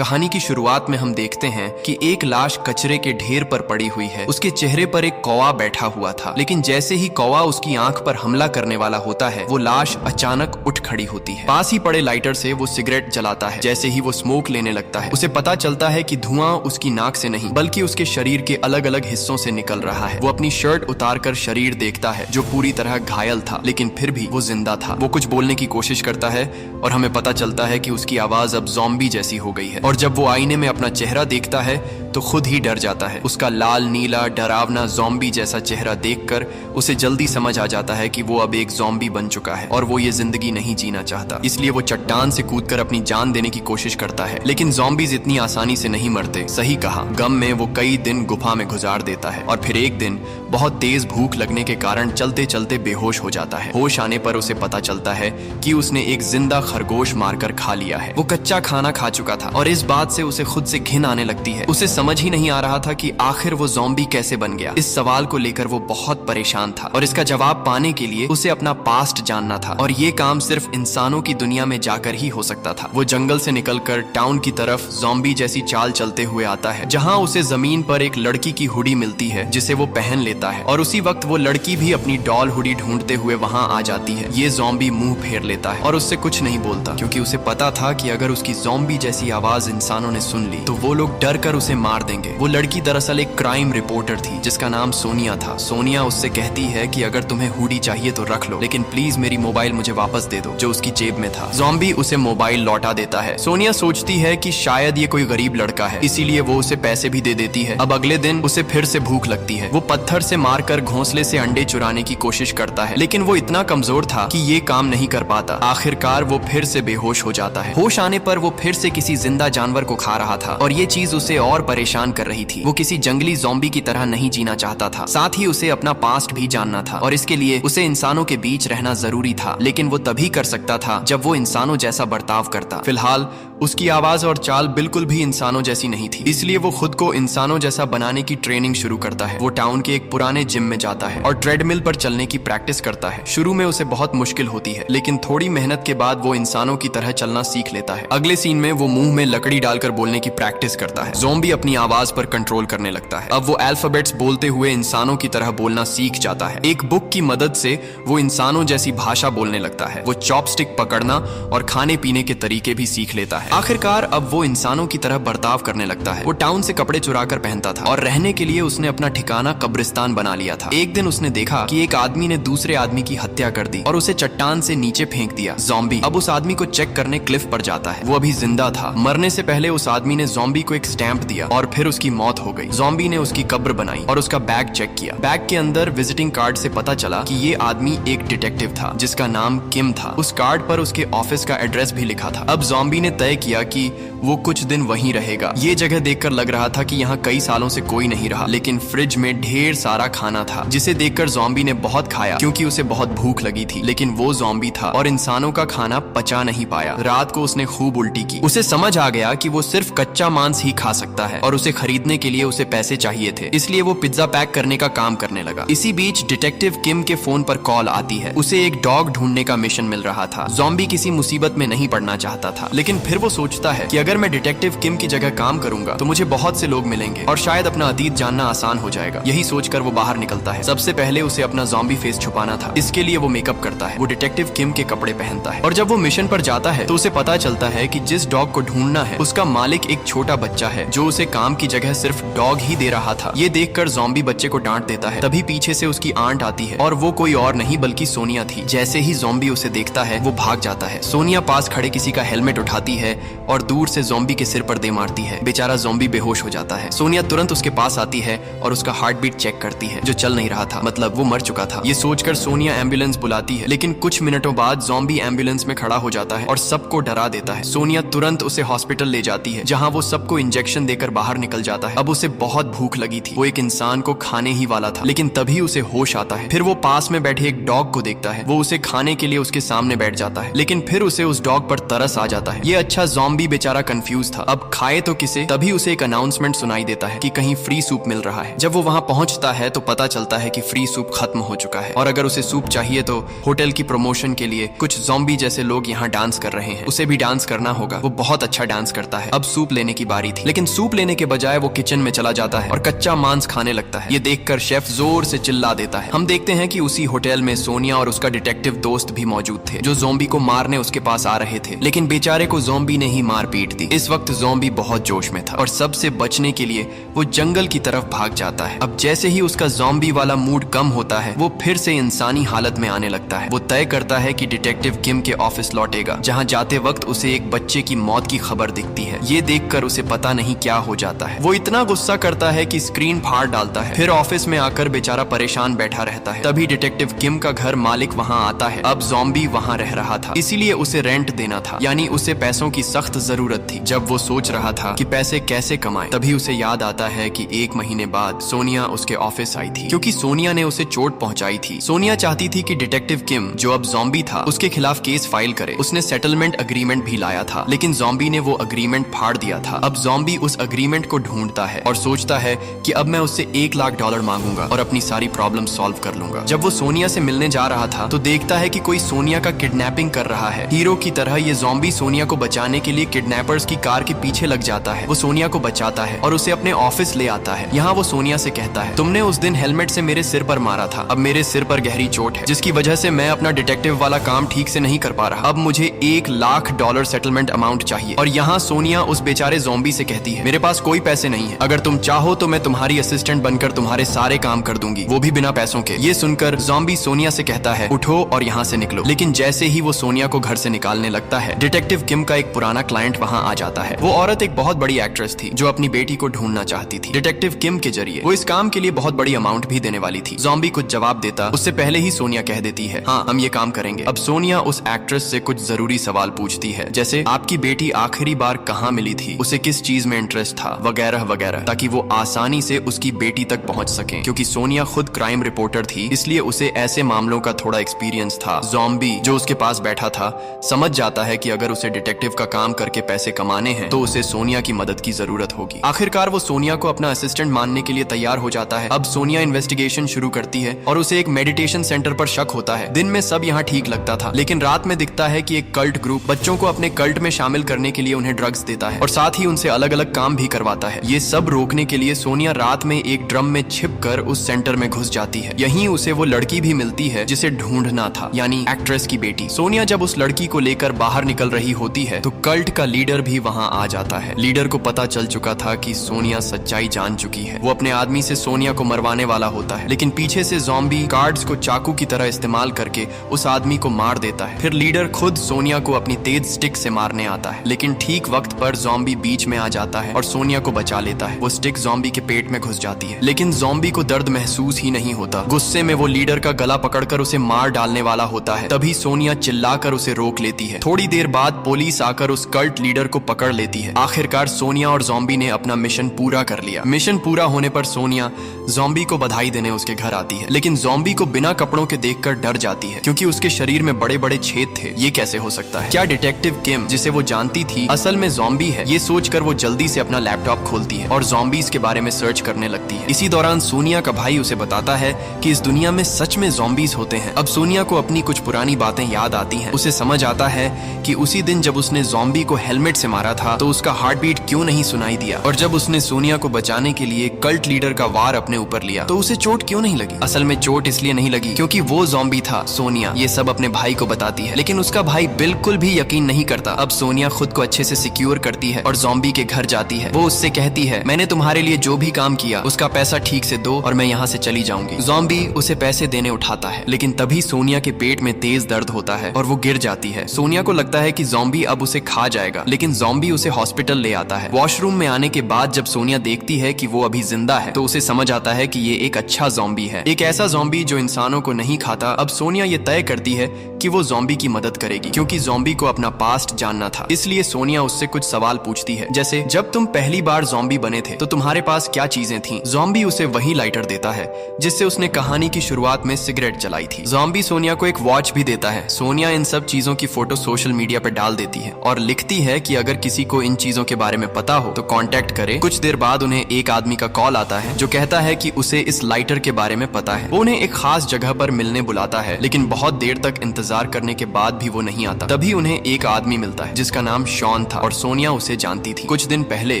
कहानी की शुरुआत में हम देखते हैं कि एक लाश कचरे के ढेर पर पड़ी हुई है। उसके चेहरे पर एक कौवा बैठा हुआ था, लेकिन जैसे ही कौवा उसकी आंख पर हमला करने वाला होता है, वो लाश अचानक उठ खड़ी होती है। पास ही पड़े लाइटर से वो सिगरेट जलाता है। जैसे ही वो स्मोक लेने लगता है, उसे पता चलता है कि धुआं उसकी नाक से नहीं बल्कि उसके शरीर के अलग अलग हिस्सों से निकल रहा है। वो अपनी शर्ट उतारकर शरीर देखता है, जो पूरी तरह घायल था, लेकिन फिर भी वो जिंदा था। वो कुछ बोलने की कोशिश करता है और हमें पता चलता है कि उसकी आवाज अब ज़ॉम्बी जैसी हो गई है। और जब वो आईने में अपना चेहरा देखता है तो खुद ही डर जाता है। उसका लाल नीला डरावना ज़ॉम्बी जैसा चेहरा देखकर उसे जल्दी समझ आ जाता है कि वो अब एक ज़ॉम्बी बन चुका है और वो ये जिंदगी नहीं जीना चाहता। इसलिए वो चट्टान से कूदकर अपनी जान देने की कोशिश करता है, लेकिन ज़ॉम्बीज इतनी आसानी से नहीं मरते। सही कहा, गम में वो कई दिन गुफा में गुजार देता है और फिर एक दिन बहुत तेज भूख लगने के कारण चलते चलते बेहोश हो जाता है। होश आने पर उसे पता चलता है कि उसने एक जिंदा खरगोश मारकर खा लिया है। वो कच्चा खाना खा चुका था और इस बात से उसे खुद से घिन आने लगती है। उसे समझ ही नहीं आ रहा था कि आखिर वो ज़ॉम्बी कैसे बन गया। इस सवाल को लेकर वो बहुत परेशान था और इसका जवाब पाने के लिए उसे अपना पास्ट जानना था, और ये काम सिर्फ इंसानों की दुनिया में जाकर ही हो सकता था। वो जंगल से निकलकर टाउन की तरफ ज़ॉम्बी जैसी चाल चलते हुए आता है, जहां उसे जमीन पर एक लड़की की हुडी मिलती है जिसे वो पहन लेता है, और उसी वक्त वो लड़की भी अपनी डॉल हुडी ढूंढते हुए वहां आ जाती है। ये ज़ॉम्बी मुंह फेर लेता है और उससे कुछ नहीं बोलता, क्योंकि उसे पता था कि अगर उसकी ज़ॉम्बी जैसी आवाज इंसानों ने सुन ली तो वो लोग डर कर उसे मार देंगे। वो लड़की दरअसल एक क्राइम रिपोर्टर थी जिसका नाम सोनिया था। सोनिया उससे कहती है कि अगर तुम्हें हुडी चाहिए तो रख लो, लेकिन प्लीज मेरी मोबाइल मुझे वापस दे दो, जो उसकी जेब में था। ज़ॉम्बी उसे मोबाइल लौटा देता है। सोनिया सोचती है कि शायद ये कोई गरीब लड़का है, इसीलिए वो उसे पैसे भी दे देती है। अब अगले दिन उसे फिर से भूख लगती है। वो पत्थर से मारकर घोंसले से अंडे चुराने की कोशिश करता है, लेकिन वो इतना कमजोर था कि ये काम नहीं कर पाता। आखिरकार वो फिर से बेहोश हो जाता है। होश आने पर वो फिर से किसी जिंदा जानवर को खा रहा था और ये चीज उसे और परेशान कर रही थी। वो किसी जंगली ज़ॉम्बी की तरह नहीं जीना चाहता था, साथ ही उसे अपना पास्ट भी जानना था, और इसके लिए उसे इंसानों के बीच रहना जरूरी था। लेकिन वो तभी कर सकता था जब वो इंसानों जैसा बर्ताव करता। फिलहाल उसकी आवाज और चाल बिल्कुल भी इंसानों जैसी नहीं थी, इसलिए वो खुद को इंसानों जैसा बनाने की ट्रेनिंग शुरू करता है। वो टाउन के एक पुराने जिम में जाता है और ट्रेडमिल पर चलने की प्रैक्टिस करता है। शुरू में उसे बहुत मुश्किल होती है, लेकिन थोड़ी मेहनत के बाद वो इंसानों की तरह चलना सीख लेता है। अगले सीन में वो मुंह में लकड़ी डालकर बोलने की प्रैक्टिस करता है। ज़ॉम्बी अपनी आवाज पर कंट्रोल करने लगता है। अब वो अल्फाबेट्स बोलते हुए इंसानों की तरह बोलना सीख जाता है। एक बुक की मदद से वो इंसानों जैसी भाषा बोलने लगता है। वो चॉपस्टिक पकड़ना और खाने पीने के तरीके भी सीख लेता है। आखिरकार अब वो इंसानों की तरह बर्ताव करने लगता है। वो टाउन से कपड़े चुरा कर पहनता था और रहने के लिए उसने अपना ठिकाना कब्रिस्तान बना लिया था। एक दिन उसने देखा कि एक आदमी ने दूसरे आदमी की हत्या कर दी और उसे चट्टान से नीचे फेंक दिया। ज़ॉम्बी अब उस आदमी को चेक करने क्लिफ पर जाता है। वो अभी जिंदा था। मरने से पहले उस आदमी ने ज़ॉम्बी को एक स्टैंप दिया और फिर उसकी मौत हो गई। ज़ॉम्बी ने उसकी कब्र बनाई और उसका बैग चेक किया। बैग के अंदर विजिटिंग कार्ड से पता चला कि ये आदमी एक डिटेक्टिव था जिसका नाम किम था। उस कार्ड पर उसके ऑफिस का एड्रेस भी लिखा था। अब ज़ॉम्बी ने तय किया कि वो कुछ दिन वहीं रहेगा। ये जगह देखकर लग रहा था कि यहाँ कई सालों से कोई नहीं रहा, लेकिन फ्रिज में ढेर सारा खाना था, जिसे देखकर ज़ॉम्बी ने बहुत खाया क्योंकि उसे बहुत भूख लगी थी। लेकिन वो ज़ॉम्बी था और इंसानों का खाना पचा नहीं पाया। रात को उसने खूब उल्टी की। उसे समझ आ गया कि वो सिर्फ कच्चा मांस ही खा सकता है और उसे खरीदने के लिए उसे पैसे चाहिए थे, इसलिए वो पिज्जा पैक करने का काम करने लगा। इसी बीच डिटेक्टिव किम के फोन पर कॉल आती है। उसे एक डॉग ढूंढने का मिशन मिल रहा था। ज़ॉम्बी किसी मुसीबत में नहीं पड़ना चाहता था, लेकिन फिर वो सोचता है कि अगर मैं डिटेक्टिव किम की जगह काम करूंगा तो मुझे बहुत से लोग मिलेंगे और शायद अपना अतीत जानना आसान हो जाएगा। यही सोचकर वो बाहर निकलता है। सबसे पहले उसे अपना ज़ॉम्बी फेस छुपाना था, इसके लिए वो मेकअप करता है। वो डिटेक्टिव किम के कपड़े पहनता है और जब वो मिशन पर जाता है तो उसे पता चलता है कि जिस डॉग को ढूंढना है उसका मालिक एक छोटा बच्चा है जो उसे काम की जगह सिर्फ डॉग ही दे रहा था। ये देखकर ज़ॉम्बी बच्चे को डांट देता है। तभी पीछे से उसकी आंट आती है और वो कोई और नहीं बल्कि सोनिया थी। जैसे ही ज़ॉम्बी उसे देखता है वो भाग जाता है। सोनिया पास खड़े किसी का हेलमेट उठाती है और दूर से ज़ॉम्बी के सिर पर दे मारती है। बेचारा ज़ॉम्बी बेहोश हो जाता है। सोनिया तुरंत उसके पास आती है और उसका हार्ट बीट चेक करती है, जो चल नहीं रहा था, मतलब वो मर चुका था। ये सोचकर सोनिया एम्बुलेंस बुलाती है, लेकिन कुछ मिनटों बाद ज़ॉम्बी एम्बुलेंस में खड़ा हो जाता है और सबको डरा देता है। सोनिया तुरंत उसे हॉस्पिटल ले जाती है, जहां वो सबको इंजेक्शन देकर बाहर निकल जाता है। अब उसे बहुत भूख लगी थी। वो एक इंसान को खाने ही वाला था, लेकिन तभी उसे होश आता है। फिर वो पास में बैठे एक डॉग को देखता है। वो उसे खाने के लिए उसके सामने बैठ जाता है, लेकिन फिर उसे उस डॉग पर तरस आ जाता है। ये अच्छा अच्छा ज़ॉम्बी बेचारा कंफ्यूज था, अब खाए तो किसे। तभी उसे एक अनाउंसमेंट सुनाई देता है कि कहीं फ्री सूप मिल रहा है। जब वो वहां पहुंचता है तो पता चलता है कि फ्री सूप खत्म हो चुका है और अगर उसे सूप चाहिए तो होटल की प्रमोशन के लिए कुछ ज़ॉम्बी जैसे लोग यहाँ डांस कर रहे हैं, उसे भी डांस करना होगा। वो बहुत अच्छा डांस करता है। अब सूप लेने की बारी थी, लेकिन सूप लेने के बजाय वो किचन में चला जाता है और कच्चा मांस खाने लगता है। ये देखकर शेफ जोर से चिल्ला देता है। हम देखते हैं कि उसी होटल में सोनिया और उसका डिटेक्टिव दोस्त भी मौजूद थे जो ज़ॉम्बी को मारने उसके पास आ रहे थे, लेकिन बेचारे को ज़ॉम्बी ने ही मार पीट दी। इस वक्त ज़ॉम्बी बहुत जोश में था और सबसे बचने के लिए वो जंगल की तरफ भाग जाता है। अब जैसे ही उसका ज़ॉम्बी वाला मूड कम होता है वो फिर से इंसानी हालत में आने लगता है। वो तय करता है कि डिटेक्टिव किम के ऑफिस लौटेगा, जहां जाते वक्त उसे एक बच्चे की मौत की खबर दिखती है। ये देखकर उसे पता नहीं क्या हो जाता है। वो इतना गुस्सा करता है कि स्क्रीन फाड़ डालता है। फिर ऑफिस में आकर बेचारा परेशान बैठा रहता है। तभी डिटेक्टिव किम का घर मालिक वहां आता है। अब ज़ॉम्बी वहां रह रहा था, इसीलिए उसे रेंट देना था, यानी उसे पैसों की सख्त जरूरत थी। जब वो सोच रहा था कि पैसे कैसे कमाए, तभी उसे याद आता है कि 1 महीने बाद सोनिया उसके ऑफिस आई थी, क्योंकि सोनिया ने उसे चोट पहुंचाई थी। सोनिया चाहती थी कि डिटेक्टिव किम, जो अब ज़ॉम्बी था, उसके खिलाफ केस फाइल करे। उसने सेटलमेंट अग्रीमेंट भी लाया था, लेकिन ज़ॉम्बी ने वो अग्रीमेंट फाड़ दिया था। अब ज़ॉम्बी उस अग्रीमेंट को ढूंढता है और सोचता है कि अब मैं उससे $1 लाख मांगूंगा और अपनी सारी प्रॉब्लम सॉल्व कर लूंगा। जब वो सोनिया से मिलने जा रहा था तो देखता है कि कोई सोनिया का किडनैपिंग कर रहा है। हीरो की तरह ये ज़ॉम्बी सोनिया को बचाने के लिए किडनैपर्स की कार के पीछे लग जाता है। वो सोनिया को बचाता है और उसे अपने ऑफिस ले आता है। यहाँ वो सोनिया से कहता है, तुमने उस दिन हेलमेट से मेरे सिर पर मारा था, अब मेरे सिर पर गहरी चोट है, जिसकी वजह से मैं अपना डिटेक्टिव वाला काम ठीक से नहीं कर पा रहा। अब मुझे $1 लाख सेटलमेंट अमाउंट चाहिए। और यहाँ सोनिया उस बेचारे ज़ॉम्बी से कहती है, मेरे पास कोई पैसे नहीं है, अगर तुम चाहो तो मैं तुम्हारी असिस्टेंट बनकर तुम्हारे सारे काम कर दूंगी, वो भी बिना पैसों के। ये सुनकर ज़ॉम्बी सोनिया से कहता है, उठो और यहाँ से निकलो। लेकिन जैसे ही वो सोनिया को घर से निकालने लगता है, डिटेक्टिव किम का एक पुराना क्लाइंट वहाँ आ जाता है। वो औरत एक बहुत बड़ी एक्ट्रेस थी जो अपनी बेटी को ढूंढना चाहती थी। डिटेक्टिव किम के जरिए वो इस काम के लिए बहुत बड़ी अमाउंट भी देने वाली थी। ज़ॉम्बी कुछ जवाब देता उससे पहले ही सोनिया कह देती है, हाँ हम ये काम करेंगे। अब सोनिया उस एक्ट्रेस से कुछ जरूरी सवाल पूछती है, जैसे आपकी बेटी आखिरी बार कहाँ मिली थी, उसे किस चीज में इंटरेस्ट था, वगैरह वगैरह, ताकि वो आसानी से उसकी बेटी तक पहुंच सके। क्योंकि सोनिया खुद क्राइम रिपोर्टर थी, इसलिए उसे ऐसे मामलों का थोड़ा एक्सपीरियंस था। ज़ॉम्बी जो उसके पास बैठा था समझ जाता है कि अगर उसे डिटेक्टिव का काम करके पैसे कमाने हैं तो उसे सोनिया की मदद की जरूरत होगी। आखिरकार वो सोनिया को अपना असिस्टेंट मानने के लिए तैयार हो जाता है। अब सोनिया इन्वेस्टिगेशन शुरू करती है और उसे एक मेडिटेशन सेंटर पर शक होता है। दिन में सब यहाँ ठीक लगता था, लेकिन रात में दिखता है कि एक कल्ट ग्रुप बच्चों को अपने कल्ट में शामिल करने के लिए उन्हें ड्रग्स देता है और साथ ही उनसे अलग अलग काम भी करवाता है। ये सब रोकने के लिए सोनिया रात में एक ड्रम में छिपकर उस सेंटर में घुस जाती है। यहीं उसे वो लड़की भी मिलती है जिसे ढूंढना था, यानी एक्ट्रेस की बेटी। सोनिया जब उस लड़की को लेकर बाहर निकल रही होती है तो कल्ट का लीडर भी वहाँ आ जाता है। लीडर को पता चल चुका था कि सोनिया सच्चाई जान चुकी है। वो अपने आदमी से सोनिया को मरवाने वाला होता है, लेकिन पीछे से ज़ॉम्बी कार्ड्स को चाकू की तरह इस्तेमाल करके उस आदमी को मार देता है। फिर लीडर खुद सोनिया को अपनी तेज स्टिक से मारने आता है, लेकिन ठीक वक्त पर ज़ॉम्बी बीच में आ जाता है और सोनिया को बचा लेता है। वो स्टिक ज़ॉम्बी के पेट में घुस जाती है, लेकिन ज़ॉम्बी को दर्द महसूस ही नहीं होता। गुस्से में वो लीडर का गला पकड़कर उसे मार डालने वाला होता है। तभी सोनिया चिल्लाकर उसे रोक लेती है। थोड़ी देर बाद पुलिस आकर उस कल्ट लीडर को पकड़ लेती है। आखिरकार सोनिया और ज़ॉम्बी ने अपना मिशन पूरा कर लिया। मिशन पूरा होने पर सोनिया ज़ॉम्बी को बधाई देने उसके घर आती है, लेकिन ज़ॉम्बी को बिना कपड़ों के देखकर डर जाती है क्योंकि उसके शरीर में बड़े बड़े छेद थे। ये कैसे हो सकता है? क्या डिटेक्टिव किम, जिसे वो जानती थी, असल में ज़ॉम्बी है? ये सोचकर वो जल्दी से अपना लैपटॉप खोलती है और ज़ॉम्बीज के बारे में सर्च करने लगती है। इसी दौरान सोनिया का भाई उसे बताता है कि इस दुनिया में सच में ज़ॉम्बीज होते हैं। अब सोनिया को अपनी कुछ पुरानी बातें याद आती हैं। उसे समझ आता है कि उसी दिन जब उसने ज़ॉम्बी को हेलमेट से मारा था तो उसका हार्ट बीट क्यों नहीं सुनाई दिया, और जब उसने सोनिया को बचाने के लिए कल्ट लीडर का वार अपने ऊपर लिया तो उसे चोट क्यों नहीं लगी। असल में चोट इसलिए नहीं लगी क्योंकि वो ज़ॉम्बी था। सोनिया ये सब अपने भाई को बताती है, लेकिन उसका भाई बिल्कुल भी यकीन नहीं करता। अब सोनिया खुद को अच्छे से सिक्योर करती है और ज़ॉम्बी के घर जाती है। वो उससे कहती है, मैंने तुम्हारे लिए जो भी काम किया उसका पैसा ठीक से दो और मैं यहाँ से चली जाऊंगी। ज़ॉम्बी उसे पैसे देने उठाता है, लेकिन तभी सोनिया के पेट में तेज दर्द होता है और वो गिर जाती है। सोनिया को लगता है कि ज़ॉम्बी अब उसे खा जाएगा, लेकिन ज़ॉम्बी उसे हॉस्पिटल ले आता है। वॉशरूम में आने के बाद जब सोनिया देखती है कि वो अभी जिंदा है तो उसे समझ आता है कि ये एक अच्छा ज़ॉम्बी है, एक ऐसा ज़ॉम्बी जो इंसानों को नहीं खाता। अब सोनिया ये तय करती है कि वो ज़ॉम्बी की मदद करेगी क्योंकि ज़ॉम्बी को अपना पास्ट जानना था। इसलिए सोनिया उससे कुछ सवाल पूछती है, जैसे जब तुम पहली बार ज़ॉम्बी बने थे तो तुम्हारे पास क्या चीजें थीं? ज़ॉम्बी उसे वही लाइटर देता है जिससे उसने कहानी की शुरुआत में सिगरेट जलाई थी। ज़ॉम्बी सोनिया को एक वॉच भी देता है। सोनिया इन सब चीजों की फोटो सोशल मीडिया पर डाल देती है और लिखती है कि अगर किसी को इन चीजों के बारे में पता हो तो कांटेक्ट करे। कुछ देर बाद उन्हें एक आदमी का कॉल आता है जो कहता है कि उसे इस लाइटर के बारे में पता है। वो उन्हें एक खास जगह पर मिलने बुलाता है, लेकिन बहुत देर तक इंतजार करने के बाद भी वो नहीं आता। तभी उन्हें एक आदमी मिलता है जिसका नाम शॉन था और सोनिया उसे जानती थी। कुछ दिन पहले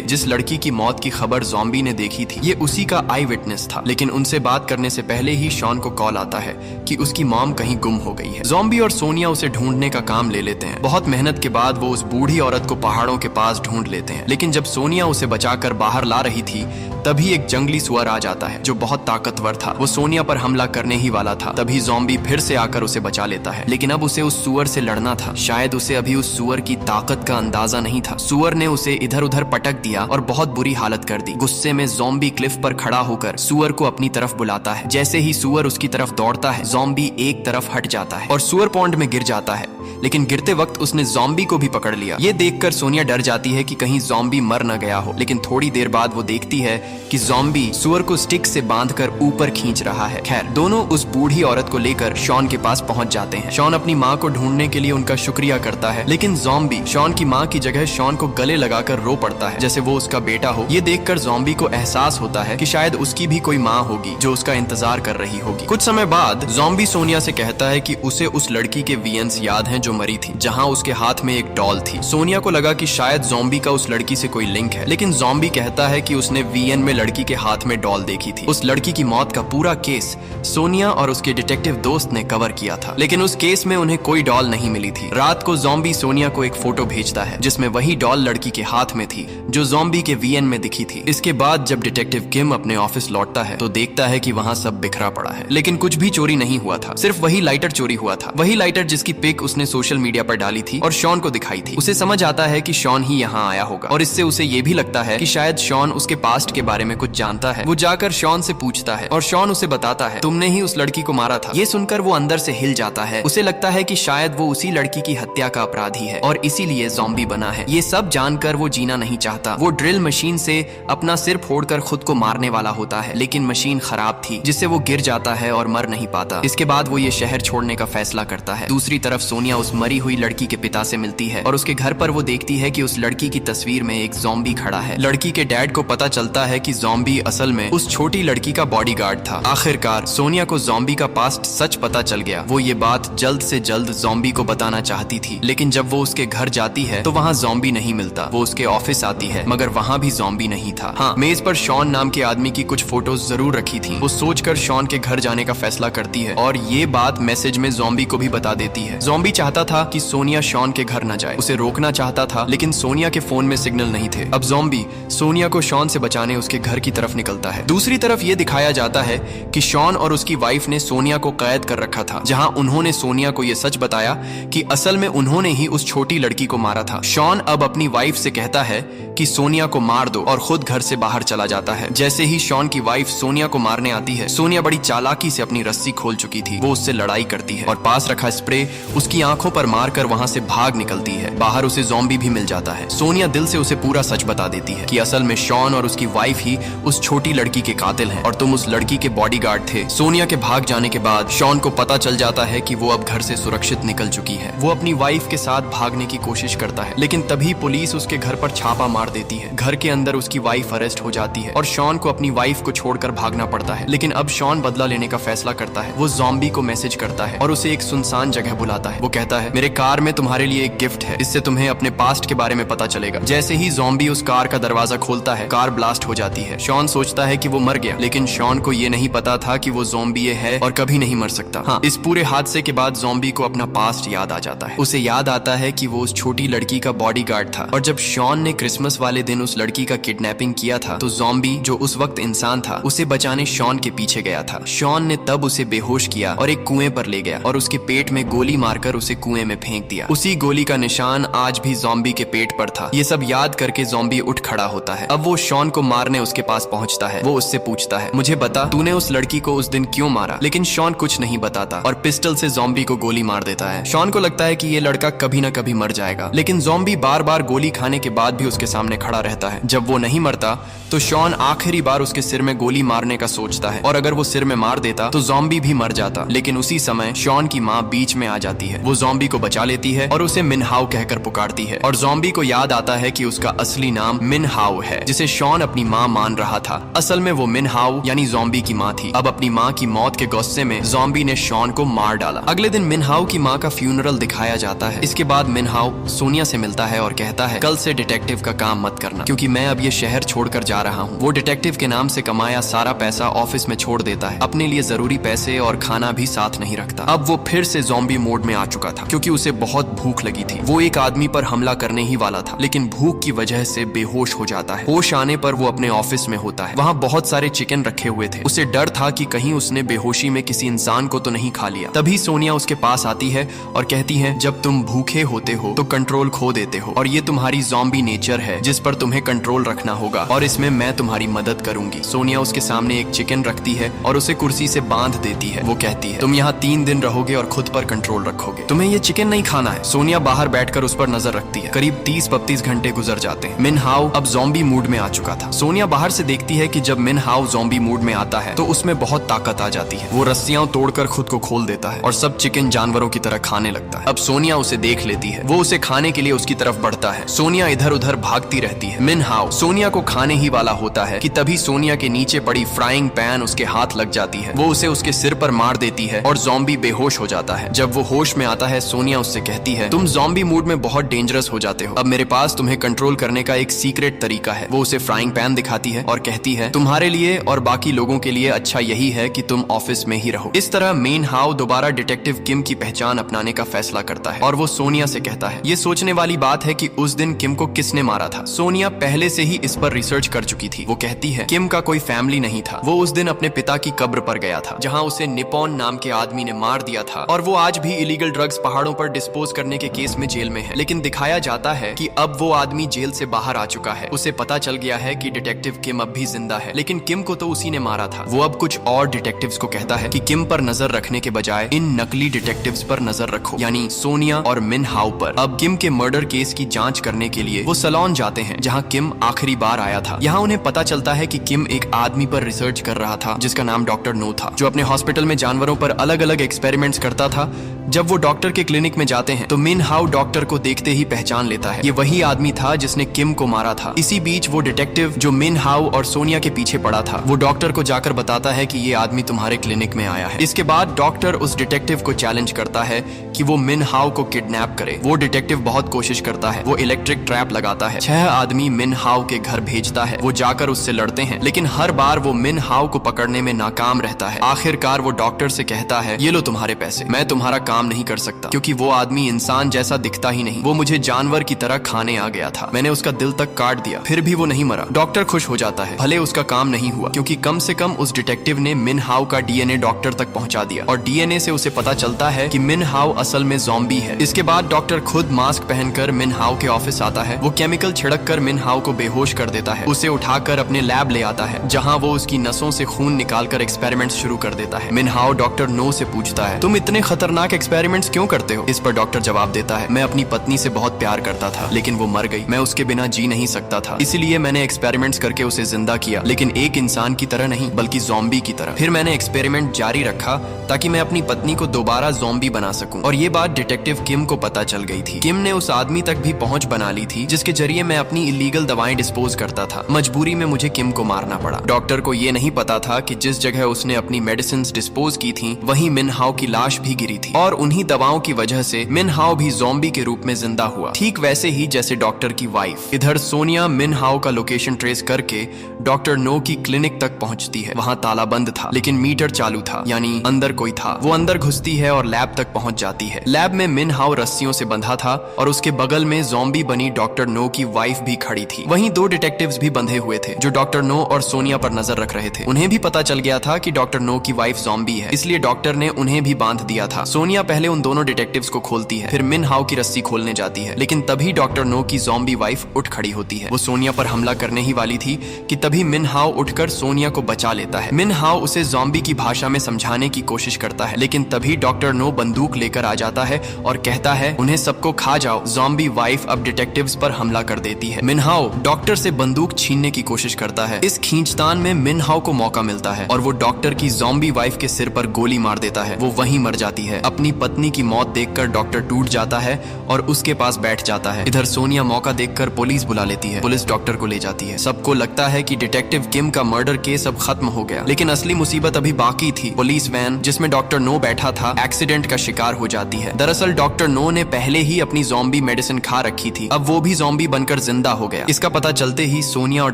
जिस लड़की की मौत की खबर ज़ॉम्बी ने देखी थी, ये उसी का आई विटनेस था। लेकिन उनसे बात करने से पहले ही शॉन को कॉल आता है कि उसकी मॉम कहीं गुम हो गई है। ज़ॉम्बी और सोनिया उसे ढूंढने का काम ले लेते हैं। बहुत मेहनत के बाद वो उस बूढ़ी औरत को पहाड़ों के पास ढूंढ लेते हैं। लेकिन जब सोनिया उसे बचाकर बाहर ला रही थी, तभी एक जंगली सुअर आ जाता है जो बहुत ताकतवर था। वो सोनिया पर हमला करने ही वाला था। तभी ज़ॉम्बी फिर से आकर उसे बचा लेता है, लेकिन अब उसे उस सुअर से लड़ना था। शायद उसे अभी उस सुअर की ताकत का अंदाजा नहीं था। सुअर ने उसे इधर उधर पटक दिया और बहुत बुरी हालत कर दी। गुस्से में ज़ॉम्बी क्लिफ पर खड़ा होकर सुअर को अपनी तरफ बुलाता है। जैसे ही सुअर उसकी तरफ दौड़ता है, ज़ॉम्बी एक तरफ हट जाता है और सुअर पॉन्ड में गिर जाता है। लेकिन गिरते वक्त उसने ज़ॉम्बी को भी पकड़ लिया। ये देखकर सोनिया डर जाती है कि कहीं ज़ॉम्बी मर न गया हो। लेकिन थोड़ी देर बाद वो देखती है कि ज़ॉम्बी सुअर को स्टिक से बांधकर ऊपर खींच रहा है। खैर, दोनों उस बूढ़ी औरत को लेकर शॉन के पास पहुंच जाते हैं। शॉन अपनी माँ को ढूंढने के लिए उनका शुक्रिया करता है, लेकिन ज़ॉम्बी शॉन की माँ की जगह शॉन को गले लगाकर रो पड़ता है जैसे वो उसका बेटा हो। ये देखकर ज़ॉम्बी को एहसास होता है कि शायद उसकी भी कोई माँ होगी जो उसका इंतजार कर रही होगी। कुछ समय बाद ज़ॉम्बी सोनिया से कहता है कि उसे उस लड़की के वीएन्स याद हैं जो मरी थी, जहां उसके हाथ में एक डॉल थी। सोनिया को लगा कि शायद ज़ॉम्बी का उस लड़की से कोई लिंक है, लेकिन ज़ॉम्बी कहता है कि उसने वीएन में लड़की के हाथ में डॉल देखी थी। उस लड़की की मौत का पूरा केस सोनिया और उसके डिटेक्टिव दोस्त ने कवर किया था, लेकिन उस केस में उन्हें कोई डॉल नहीं मिली थी। रात को ज़ॉम्बी सोनिया को एक फोटो भेजता है जिसमें वही डॉल लड़की के हाथ में थी जो ज़ॉम्बी के वीएन में दिखी थी। इसके बाद जब डिटेक्टिव किम अपने ऑफिस लौटता है तो देखता है कि वहां सब बिखरा पड़ा है, लेकिन कुछ भी चोरी नहीं हुआ था। सिर्फ वही लाइटर चोरी हुआ था, वही लाइटर जिसकी पिक उसने सोशल मीडिया पर डाली थी और शॉन को दिखाई थी। उसे समझ आता है कि शॉन ही यहाँ आया होगा और इससे उसे ये भी लगता है कि शायद शॉन उसके पास्ट के बारे में कुछ जानता है। वो जाकर शॉन से पूछता है और शॉन उसे बताता है, तुमने ही उस लड़की को मारा था। ये सुनकर वो अंदर से हिल जाता है। उसे लगता है कि शायद वो उसी लड़की की हत्या का अपराधी है और इसीलिए ज़ॉम्बी बना है। ये सब जानकर वो जीना नहीं चाहता। वो ड्रिल मशीन से अपना सिर फोड़कर खुद को मारने वाला होता है, लेकिन मशीन खराब थी जिससे वो गिर जाता है और मर नहीं पाता। इसके बाद वो ये शहर छोड़ने का फैसला करता है। दूसरी तरफ सोनिया उस मरी हुई लड़की के पिता से मिलती है और उसके घर पर वो देखती है कि उस लड़की की तस्वीर में एक ज़ॉम्बी खड़ा है। लड़की के डैड को पता चलता है कि ज़ॉम्बी असल में उस छोटी लड़की का बॉडीगार्ड था। आखिरकार सोनिया को ज़ॉम्बी का पास्ट सच पता चल गया। वो ये बात जल्द से जल्द ज़ॉम्बी को बताना चाहती थी, लेकिन जब वो उसके घर जाती है तो वहाँ ज़ॉम्बी नहीं मिलता। वो उसके ऑफिस आती है मगर वहाँ भी ज़ॉम्बी नहीं था। हाँ, मेज पर शॉन नाम के आदमी की कुछ फोटोज जरूर रखी थी। वो सोचकर शॉन के घर जाने का फैसला करती है और ये बात मैसेज में ज़ॉम्बी को भी बता देती है। ज़ॉम्बी चाहता था कि सोनिया शॉन के घर न जाए, उसे रोकना चाहता था, लेकिन सोनिया के फोन में सिग्नल नहीं थे। अब ज़ॉम्बी सोनिया को शॉन से बचाने उसके घर की तरफ निकलता है। दूसरी तरफ ये दिखाया जाता है कि शॉन और उसकी वाइफ ने सोनिया को कैद कर रखा था, जहां उन्होंने सोनिया को यह सच बताया कि असल में उन्होंने ही उस छोटी लड़की को मारा था। शॉन अब अपनी वाइफ से कहता है कि सोनिया को मार दो और खुद घर से बाहर चला जाता है। जैसे ही शॉन की वाइफ सोनिया को मारने आती है, सोनिया बड़ी चालाकी से अपनी रस्सी खोल चुकी थी। वो उससे लड़ाई करती है और पास रखा स्प्रे उसकी आंखों पर मारकर वहां से भाग निकलती है। बाहर उसे ज़ॉम्बी भी मिल जाता है। सोनिया दिल से उसे पूरा सच बता देती है कि असल में शॉन और उसकी वाइफ ही उस छोटी लड़की के कातिल हैं और तुम उस लड़की के बॉडीगार्ड थे। सोनिया के भाग जाने के बाद शॉन को पता चल जाता है कि वो अब घर से सुरक्षित निकल चुकी है। वो अपनी वाइफ के साथ भागने की कोशिश करता है, लेकिन तभी पुलिस उसके घर पर छापा मार देती है। घर के अंदर उसकी वाइफ अरेस्ट हो जाती है और शॉन को अपनी वाइफ को छोड़कर भागना पड़ता है। लेकिन अब शॉन बदला लेने का फैसला करता है। वो ज़ॉम्बी को मैसेज करता है और उसे एक सुनसान जगह बुलाता है। वो कहता है, मेरे कार में तुम्हारे लिए एक गिफ्ट है, इससे तुम्हें अपने पास्ट के बारे में पता चलेगा। जैसे ही ज़ॉम्बी उस कार का दरवाजा खोलता है, कार ब्लास्ट हो जाती है। शॉन सोचता है कि वो मर गया, लेकिन शॉन को ये नहीं पता था कि वो ज़ॉम्बी है और कभी नहीं मर सकता। हाँ, इस पूरे हादसे के बाद ज़ॉम्बी को अपना पास्ट याद आ जाता है। उसे याद आता है कि वो उस छोटी लड़की का बॉडीगार्ड था और जब शॉन ने क्रिसमस वाले दिन उस लड़की का किडनैपिंग किया था तो ज़ॉम्बी, जो उस वक्त इंसान था, उसे बचाने शॉन के पीछे गया था। शॉन ने तब उसे बेहोश किया और एक कुएं पर ले गया और उसके पेट में गोली मारकर उसे कुएं में फेंक दिया। उसी गोली का निशान आज भी ज़ॉम्बी के पेट पर था। ये सब याद करके ज़ॉम्बी उठ खड़ा होता है। अब वो शॉन को मारने उसके पास पहुंचता है। वो उससे पूछता है, मुझे बता, तूने उस लड़की को उस दिन क्यों मारा? लेकिन शॉन कुछ नहीं बताता और पिस्टल से ज़ॉम्बी को गोली मार देता है। शॉन को लगता है कि ये लड़का कभी ना कभी मर जाएगा, लेकिन ज़ॉम्बी बार बार गोली खाने के बाद भी उसके सामने खड़ा रहता है। जब वो नहीं मरता तो शॉन आखिरी बार उसके सिर में गोली मारने का सोचता है और अगर वो सिर में मार देता तो ज़ॉम्बी भी मर जाता। लेकिन उसी समय शॉन की माँ बीच में आ जाती है। वो ज़ॉम्बी को बचा लेती है और उसे मिनहाव कहकर पुकारती है और ज़ॉम्बी को याद आता है कि उसका असली नाम मिन हाओ है, जिसे शॉन अपनी माँ मान रहा था। असल में वो मिन हाओ यानी ज़ॉम्बी की माँ थी। अब अपनी माँ की मौत के गुस्से में ज़ॉम्बी ने शॉन को मार डाला। अगले दिन मिन हाओ की माँ का फ्यूनरल दिखाया जाता है। इसके बाद मिन हाओ सोनिया से मिलता है और कहता है, कल से डिटेक्टिव का काम मत करना, क्योंकि मैं अब ये शहर छोड़कर जा रहा हूँ। वो डिटेक्टिव के नाम से कमाया सारा पैसा ऑफिस में छोड़ देता है, अपने लिए जरूरी पैसे और खाना भी साथ नहीं रखता। अब वो फिर से ज़ॉम्बी मोड में आ चुका था, क्योंकि उसे बहुत भूख लगी थी। वो एक आदमी पर हमला करने ही वाला था, लेकिन भूख की वजह से बेहोश हो जाता है। होश आने पर वो अपने ऑफिस में होता है। वहाँ बहुत सारे चिकन रखे हुए थे। उसे डर था कि कहीं उसने बेहोशी में किसी इंसान को तो नहीं खा लिया। तभी सोनिया उसके पास आती है और कहती है, जब तुम भूखे होते हो तो कंट्रोल खो देते हो, और ये तुम्हारी ज़ॉम्बी नेचर है जिस पर तुम्हें कंट्रोल रखना होगा, और इसमें मैं तुम्हारी मदद करूंगी। सोनिया उसके सामने एक चिकन रखती है और उसे कुर्सी से बांध देती है। वो कहती है, तुम यहाँ 3 दिन रहोगे और खुद पर कंट्रोल रखोगे, तुम्हें ये चिकन नहीं खाना है। सोनिया बाहर बैठकर उस पर नजर रखती है। करीब 30-32 घंटे गुजर जाते हैं। मिन हाओ अब ज़ॉम्बी मूड में आ चुका था। सोनिया बाहर से देखती है कि जब मिन हाओ ज़ॉम्बी मूड में आता है तो उसमें बहुत ताकत आ जाती है। वो रस्सियां तोड़कर खुद को खोल देता है और सब चिकन जानवरों की तरह खाने लगता है। अब सोनिया उसे देख लेती है। वो उसे खाने के लिए उसकी तरफ बढ़ता है। सोनिया इधर उधर भागती रहती है। मिन हाओ सोनिया को खाने ही वाला होता है कि तभी सोनिया के नीचे पड़ी फ्राइंग पैन उसके हाथ लग जाती है। वो उसे उसके सिर पर मार देती है और ज़ॉम्बी बेहोश हो जाता है। जब वो होश में आता है, सोनिया उससे कहती है, तुम ज़ॉम्बी मूड में बहुत डेंजरस हो जाते हो। अब मेरे पास तुम्हें कंट्रोल करने का एक सीक्रेट तरीका है। वो उसे फ्राइंग पैन दिखाती है और कहती है, तुम्हारे लिए और बाकी लोगों के लिए अच्छा यही है कि तुम ऑफिस में ही रहो। इस तरह मिन हाओ दोबारा डिटेक्टिव किम की पहचान अपनाने का फैसला करता है और वो सोनिया से कहता है, ये सोचने वाली बात है कि उस दिन किम को किसने मारा था। सोनिया पहले से ही इस पर रिसर्च कर चुकी थी। वो कहती है, किम का कोई फैमिली नहीं था। वो उस दिन अपने पिता की कब्र पर गया था, जहाँ उसे निपॉन नाम के आदमी ने मार दिया था, और वो आज भी इलीगल ड्रग्स पहाड़ों पर डिस्पोज करने के केस में जेल में है। लेकिन दिखाया जाता है कि अब वो आदमी जेल से बाहर आ चुका है। उसे पता चल गया है कि डिटेक्टिव किम अब भी जिंदा है, लेकिन किम को तो उसी ने मारा था। वो अब कुछ और डिटेक्टिव्स को कहता है कि किम पर नजर रखने के बजाय इन नकली डिटेक्टिव्स पर नजर रखो, यानी सोनिया और मिन हाओ पर। अब किम के मर्डर केस की जांच करने के लिए वो सलोन जाते हैं, जहां किम आखिरी बार आया था। यहाँ उन्हें पता चलता है कि किम एक आदमी पर रिसर्च कर रहा था जिसका नाम डॉक्टर नो था, जो अपने हॉस्पिटल में जानवरों पर अलग अलग एक्सपेरिमेंट्स करता था। जब वो डॉक्टर के क्लिनिक में जाते हैं तो मिन हाओ डॉक्टर को देखते ही पहचान लेता है। ये वही आदमी था जिसने किम को मारा था। इसी बीच वो डिटेक्टिव जो मिन हाओ और सोनिया के पीछे पड़ा था, वो डॉक्टर को जाकर बताता है कि ये आदमी तुम्हारे क्लिनिक में आया है। इसके बाद डॉक्टर उस डिटेक्टिव को चैलेंज करता है कि वो मिन हाओ को किडनैप करे। वो डिटेक्टिव बहुत कोशिश करता है। वो इलेक्ट्रिक ट्रैप लगाता है। 6 आदमी मिन हाओ के घर भेजता है। वो जाकर उससे लड़ते हैं, लेकिन हर बार वो मिन हाओ को पकड़ने में नाकाम रहता है। आखिरकार वो डॉक्टर से कहता है, ये लो तुम्हारे पैसे, मैं तुम्हारा काम नहीं कर सकता, क्योंकि वो आदमी इंसान जैसा दिखता ही नहीं। वो मुझे जानवर की तरह खाने आ गया था। मैंने उसका दिल तक काट दिया, फिर भी वो नहीं मरा। डॉक्टर खुश हो जाता है, भले उसका काम नहीं हुआ, क्योंकि कम से कम उस डिटेक्टिव ने मिन हाओ का डीएनए डॉक्टर तक पहुंचा दिया, और डीएनए से उसे पता चलता है कि मिन हाओ असल में ज़ॉम्बी है। इसके बाद डॉक्टर खुद मास्क पहनकर मिन हाओ के ऑफिस आता है। वो केमिकल छिड़क कर मिन हाओ को बेहोश कर देता है। उसे उठाकर अपने लैब ले आता है, जहाँ वो उसकी नसों से खून निकालकर एक्सपेरिमेंट्स शुरू कर देता है। मिन हाओ डॉक्टर नो से पूछता है, तुम इतने खतरनाक एक्सपेरिमेंट्स क्यों करते हो? इस पर डॉक्टर जवाब देता है, मैं अपनी पत्नी से बहुत प्यार करता था, लेकिन वो मर गई। मैं उसके बिना जी नहीं सकता था, इसीलिए मैंने एक्सपेरिमेंट्स करके उसे जिंदा किया, लेकिन एक इंसान की तरह नहीं, बल्कि ज़ॉम्बी की तरह। फिर मैंने एक्सपेरिमेंट जारी रखा ताकि मैं अपनी पत्नी को दोबारा ज़ॉम्बी बना सकूं। और ये बात डिटेक्टिव किम को पता चल गई थी। किम ने उस आदमी तक भी पहुंच बना ली थी जिसके जरिए मैं अपनी इलीगल दवाएं डिस्पोज करता था। मजबूरी में मुझे किम को मारना पड़ा। डॉक्टर को ये नहीं पता था कि जिस जगह उसने अपनी मेडिसिन डिस्पोज की थी, वहीं मिन हाओ की लाश भी गिरी थी, और उन्हीं दवाओं की वजह से मिन हाओ भी ज़ॉम्बी के रूप में जिंदा हुआ, ठीक वैसे ही जैसे डॉक्टर की वाइफ। इधर सोनिया मिन हाओ का लोकेशन ट्रेस करके डॉक्टर नो की क्लिनिक तक पहुंचती है। वहां ताला बंद था, लेकिन मीटर चालू था, यानी अंदर कोई था। वो अंदर घुसती है और लैब तक पहुंच जाती है। लैब में मिन हाओ रस्सियों से बंधा था और उसके बगल में ज़ॉम्बी बनी डॉक्टर नो की वाइफ भी खड़ी थी। वहीं 2 डिटेक्टिव्स भी बंधे हुए थे जो डॉक्टर नो और सोनिया पर नजर रख रहे थे। उन्हें भी पता चल गया था कि डॉक्टर नो की वाइफ ज़ॉम्बी है, इसलिए डॉक्टर ने उन्हें भी बांध दिया था। सोनिया पहले उन दोनों डिटेक्टिव्स को खोलती है, फिर मिन हाओ की रस्सी खोलने जाती है, लेकिन तभी डॉक्टर नो की ज़ॉम्बी वाइफ उठ खड़ी होती है। वो सोनिया पर हमला करने ही वाली थी कि तभी मिन हाओ उठकर सोनिया को बचा लेता है। मिन हाओ उसे ज़ॉम्बी की भाषा में समझाने की कोशिश करता है, लेकिन तभी डॉक्टर नो बंदूक लेकर आ जाता है और कहता है, उन्हें सबको खा जाओ। ज़ॉम्बी वाइफ अब डिटेक्टिव्स पर हमला कर देती है। मिन हाओ डॉक्टर से बंदूक छीनने की कोशिश करता है। इस खींचतान में मिन हाओ को मौका मिलता है और वो डॉक्टर की ज़ॉम्बी वाइफ के सिर पर गोली मार देता है। वो वहीं मर जाती है। अपनी पत्नी की मौत देखकर डॉक्टर टूट जाता है और उसके पास बैठ जाता है। इधर सोनिया मौका देखकर पुलिस बुला लेती है। पुलिस डॉक्टर को ले जाती है। सबको लगता है कि डिटेक्टिव किम का मर्डर केस अब खत्म हो गया, लेकिन असली मुसीबत अभी बाकी थी। पुलिस वैन जिसमें डॉक्टर नो बैठा था एक्सीडेंट का शिकार हो जाती है। दरअसल डॉक्टर नो ने पहले ही अपनी ज़ॉम्बी मेडिसिन खा रखी थी, अब वो भी ज़ॉम्बी बनकर जिंदा हो गया। इसका पता चलते ही सोनिया और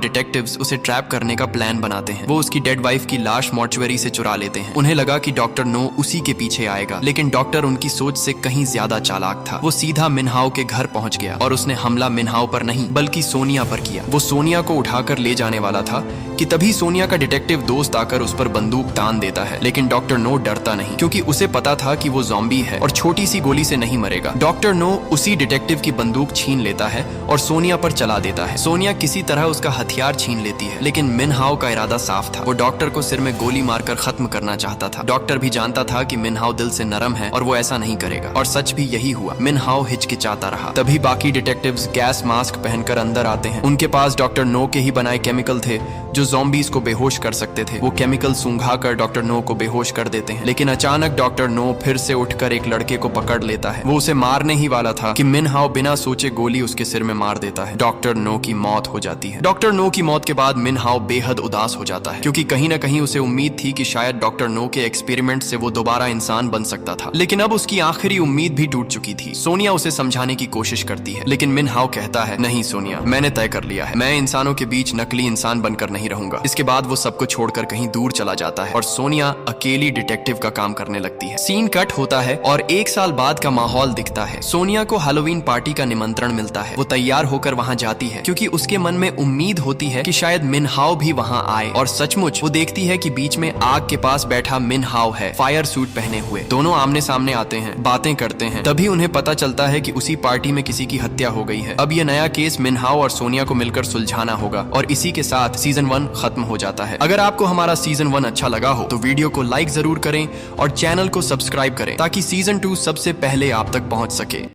डिटेक्टिव्स उसे ट्रैप करने का प्लान बनाते हैं। वो उसकी डेड वाइफ की लाश मॉर्चुअरी से चुरा लेते हैं। उन्हें लगा कि डॉक्टर नो उसी के पीछे आएगा, लेकिन डॉक्टर उनकी सोच से कहीं ज्यादा चालाक था। वो सीधा मिनहाओ के घर पहुंच गया और उसने हमला मिनहाओ पर नहीं बल्कि सोनिया पर किया। वो सोनिया को उठाकर ले जाने वाला था कि तभी सोनिया का डिटेक्टिव दोस्त आकर उस पर बंदूक तान देता है, लेकिन डॉक्टर नो डरता नहीं क्योंकि उसे पता था कि वो ज़ॉम्बी है और छोटी सी गोली से नहीं मरेगा। डॉक्टर नो उसी डिटेक्टिव की बंदूक छीन लेता है और सोनिया पर चला देता है। सोनिया किसी तरह उसका हथियार छीन लेती है, लेकिन मिनहाओ का इरादा साफ था। वो डॉक्टर को सिर में गोली मारकर खत्म करना चाहता था। डॉक्टर भी जानता था कि मिनहाओ दिल से नरम है और वो ऐसा नहीं करेगा, और सच भी यही हुआ। मिनहाओ हिचकिचाता रहा। तभी बाकी डिटेक्टिव्स गैस मास्क पहनकर अंदर आते हैं। उनके पास डॉक्टर नो के ही बनाए केमिकल थे जो ज़ॉम्बीज को बेहोश कर सकते थे। वो केमिकल सूंघाकर डॉक्टर नो को बेहोश कर देते हैं, लेकिन अचानक डॉक्टर नो फिर से उठकर एक लड़के को पकड़ लेता है। वो उसे मारने ही वाला था कि मिनहाओ बिना सोचे गोली उसके सिर में मार देता है। डॉक्टर नो की मौत हो जाती है। डॉक्टर नो की मौत के बाद मिनहाओ बेहद उदास हो जाता है क्योंकि कहीं ना कहीं उसे उम्मीद थी कि शायद डॉक्टर नो के एक्सपेरिमेंट से वो दोबारा इंसान बन सकता था, लेकिन अब उसकी आखिरी उम्मीद भी टूट चुकी थी। सोनिया उसे समझाने की कोशिश करती है, लेकिन मिनहाओ कहता है, नहीं सोनिया, मैंने तय कर लिया है, मैं इंसानों के बीच नकली इंसान बनकर नहीं रहूंगा। इसके बाद वो सबको छोड़कर कहीं दूर चला जाता है और सोनिया अकेली डिटेक्टिव का काम करने लगती है। सीन कट होता है और 1 साल बाद का माहौल दिखता है। सोनिया को हैलोवीन पार्टी का निमंत्रण मिलता है। वो तैयार होकर वहां जाती है क्योंकि उसके मन में उम्मीद होती है कि शायद मिनहाओ भी वहां आए, और सचमुच वो देखती है कि बीच में आग के पास बैठा मिनहाओ है, फायर सूट पहने हुए। दोनों आमने सामने आते हैं, बातें करते हैं। तभी उन्हें पता चलता है कि उसी पार्टी में किसी की हत्या हो गई है। अब ये नया केस मिनहाओ और सोनिया को मिलकर सुलझाना होगा, और इसी के साथ सीजन 1 खत्म हो जाता है। अगर आपको हमारा सीजन 1 अच्छा लगा हो तो वीडियो को लाइक जरूर करें और चैनल को सब्सक्राइब करें ताकि सीजन 2 सबसे पहले आप तक पहुंच सके।